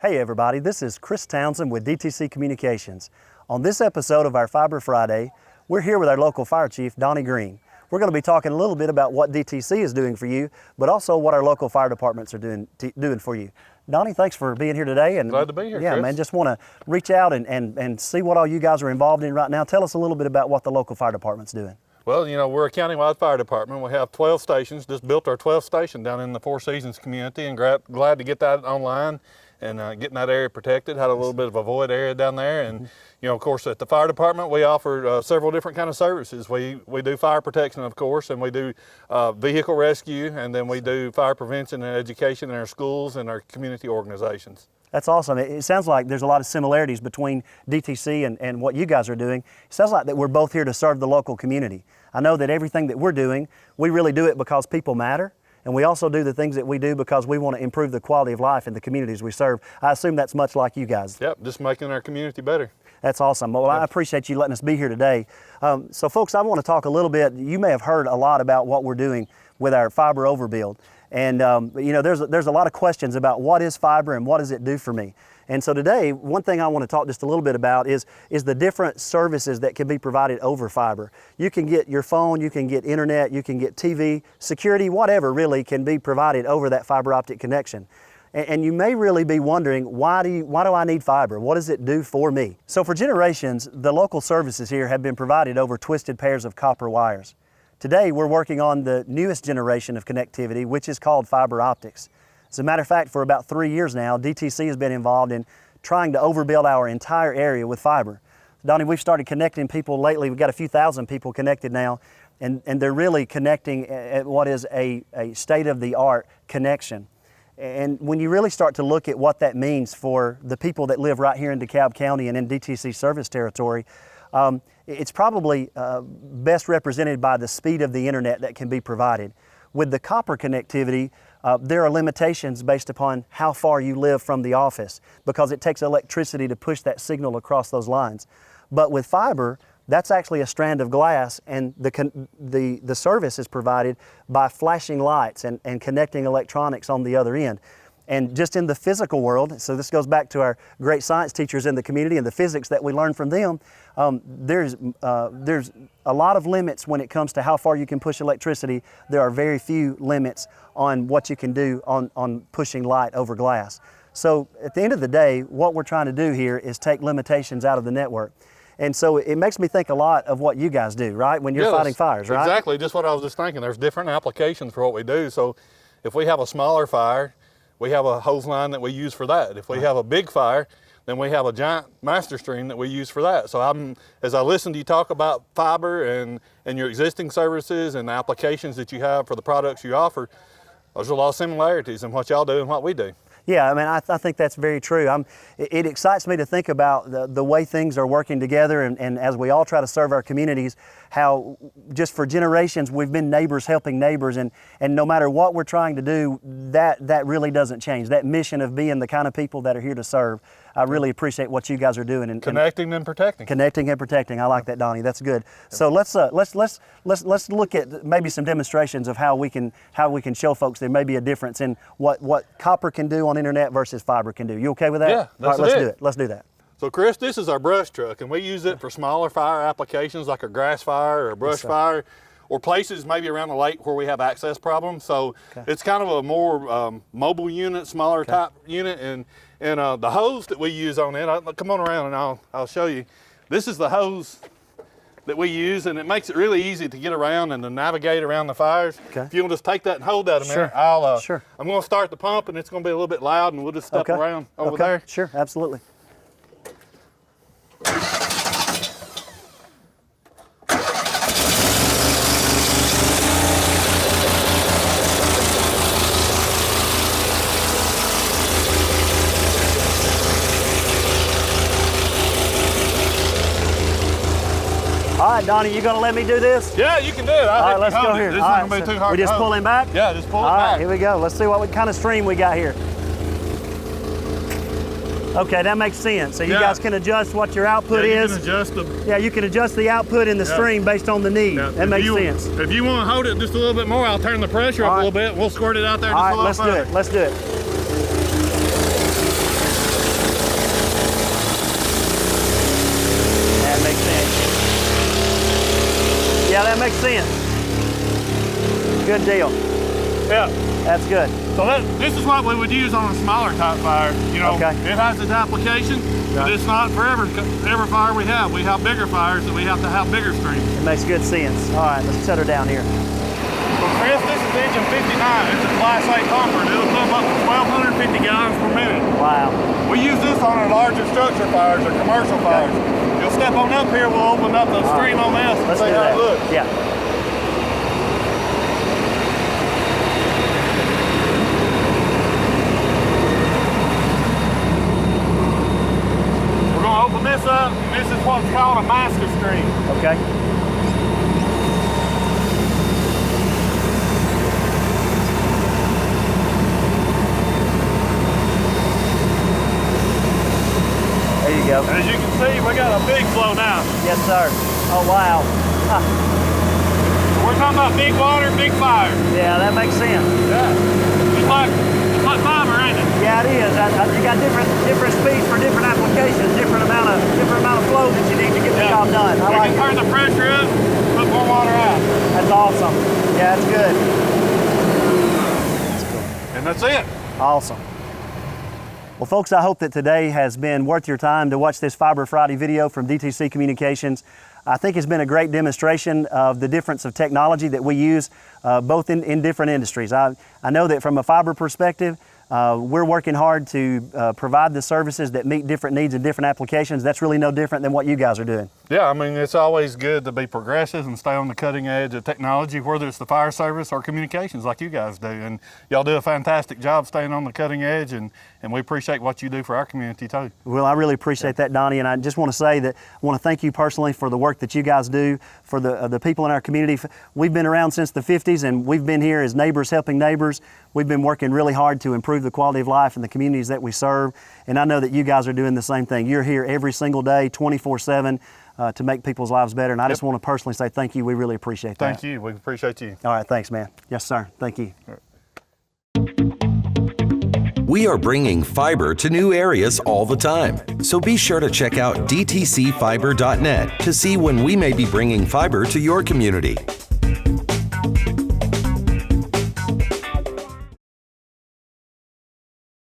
Hey everybody, this is Chris Townsend with DTC Communications. On this episode of our Fiber Friday, we're here with our local fire chief, Donnie Green. We're going to be talking a little bit about what DTC is doing for you, but also what our local fire departments are doing for you. Donnie, thanks for being here today. And glad to be here, yeah, Chris. man, just want to reach out and see what all you guys are involved in right now. Tell us a little bit about what the local fire department's doing. Well, you know, we're a countywide fire department. We have 12 stations, just built our 12th station down in the Four Seasons community, and glad to get that online and getting that area protected. Had a little bit of a void area down there. And, you know, of course, at the fire department, we offer several different kind of services. We do fire protection, of course, and we do vehicle rescue, and then we do fire prevention and education in our schools and our community organizations. That's awesome. It sounds like there's a lot of similarities between DTC and what you guys are doing. It sounds like that we're both here to serve the local community. I know that everything that we're doing, we really do it because people matter, and we also do the things that we do because we want to improve the quality of life in the communities we serve. I assume that's much like you guys. Yep, just making our community better. That's awesome. Well, I appreciate you letting us be here today. So folks, I want to talk a little bit. You may have heard a lot about what we're doing with our fiber overbuild. And you know, there's a lot of questions about what is fiber and what does it do for me. And so today, one thing I want to talk just a little bit about is the different services that can be provided over fiber. You can get your phone, you can get internet, you can get TV, security, whatever really can be provided over that fiber optic connection. And you may really be wondering, why do I need fiber? What does it do for me? So for generations, the local services here have been provided over twisted pairs of copper wires. Today, we're working on the newest generation of connectivity, which is called fiber optics. As a matter of fact, for about 3 years now, DTC has been involved in trying to overbuild our entire area with fiber. Donnie, we've started connecting people lately. We've got a few thousand people connected now, and they're really connecting at what is a state-of-the-art connection. And when you really start to look at what that means for the people that live right here in DeKalb County and in DTC service territory, it's probably best represented by the speed of the internet that can be provided. With the copper connectivity, there are limitations based upon how far you live from the office because it takes electricity to push that signal across those lines. But with fiber, that's actually a strand of glass, and the service is provided by flashing lights and connecting electronics on the other end. And just in the physical world, so this goes back to our great science teachers in the community and the physics that we learn from them, there's a lot of limits when it comes to how far you can push electricity. There are very few limits on what you can do on pushing light over glass. So at the end of the day, what we're trying to do here is take limitations out of the network. And so it makes me think a lot of what you guys do, right? When you're fighting fires, right? Exactly, just what I was just thinking. There's different applications for what we do. So if we have a smaller fire, we have a hose line that we use for that. If we have a big fire, then we have a giant master stream that we use for that. So as I listen to you talk about fiber and your existing services and the applications that you have for the products you offer, there's a lot of similarities in what y'all do and what we do. Yeah, I mean, I think that's very true. It excites me to think about the way things are working together, and as we all try to serve our communities, how just for generations we've been neighbors helping neighbors, and no matter what we're trying to do, that really doesn't change. That mission of being the kind of people that are here to serve, I really appreciate what you guys are doing. And connecting and protecting. Connecting and protecting. I like that, Donnie. That's good. So let's look at maybe some demonstrations of how we can show folks there may be a difference in what copper can do on internet versus fiber can do. You okay with that? Yeah, all right, let's do it. Let's do that. So Chris, this is our brush truck, and we use it for smaller fire applications like a grass fire or a brush fire, or places maybe around the lake where we have access problems. So it's kind of a more mobile unit, smaller type unit, and the hose that we use on it, come on around and I'll show you. This is the hose that we use, and it makes it really easy to get around and to navigate around the fires. Okay. If you'll just take that and hold that a minute, I'm going to start the pump, and it's going to be a little bit loud, and we'll just step around over there. Sure, absolutely. All right, Donnie, you gonna let me do this? Yeah, you can do it. All right, let's go here. This is not gonna be too hard. We just pull him back? Yeah, just pull it back. All right, here we go. Let's see what kind of stream we got here. Okay, that makes sense. So you guys can adjust what your output is. You can adjust the... Yeah, you can adjust the output in the stream based on the need. That makes sense. If you want to hold it just a little bit more, I'll turn the pressure up a little bit. We'll squirt it out there just a little further. Let's do it. Yeah, that makes sense. Good deal. Yeah. That's good. So this is what we would use on a smaller type fire. You know, okay. It has its application, but it's not for every fire we have. We have bigger fires and we have to have bigger streams. It makes good sense. All right, let's set her down here. Well, Chris, this is engine 59. It's a Class A pumper. It'll come up to 1,250 gallons per minute. Wow. We use this on our larger structure fires or commercial fires. You'll step on up here, we'll open up the stream on this and see how it looks. Yeah. We're going to open this up, and this is what's called a master stream. Okay. There you go. As you can see, we got a big flow now. Yes, sir. Oh, wow. Huh. We're talking about big water, big fire. Yeah, that makes sense. Yeah. It's like fiber, ain't it? Yeah, it is. You got different speeds for different applications, different amount of flow that you need to get the job done. We can turn the pressure up, put more water out. That's awesome. Yeah, that's good. And that's it. Awesome. Well, folks, I hope that today has been worth your time to watch this Fiber Friday video from DTC Communications. I think it's been a great demonstration of the difference of technology that we use both in different industries. I know that from a fiber perspective, we're working hard to provide the services that meet different needs and different applications. That's really no different than what you guys are doing. Yeah, I mean, it's always good to be progressive and stay on the cutting edge of technology, whether it's the fire service or communications like you guys do. And y'all do a fantastic job staying on the cutting edge, and we appreciate what you do for our community too. Well, I really appreciate that, Donnie, and I just want to say that I want to thank you personally for the work that you guys do for the people in our community. We've been around since the 50s, and we've been here as neighbors helping neighbors. We've been working really hard to improve the quality of life in the communities that we serve, and I know that you guys are doing the same thing. You're here every single day, 24/7, to make people's lives better, and I just want to personally say thank you. We really appreciate that. Thank you. We appreciate you. All right, thanks, man. Yes, sir. Thank you. We are bringing fiber to new areas all the time, so be sure to check out dtcfiber.net to see when we may be bringing fiber to your community.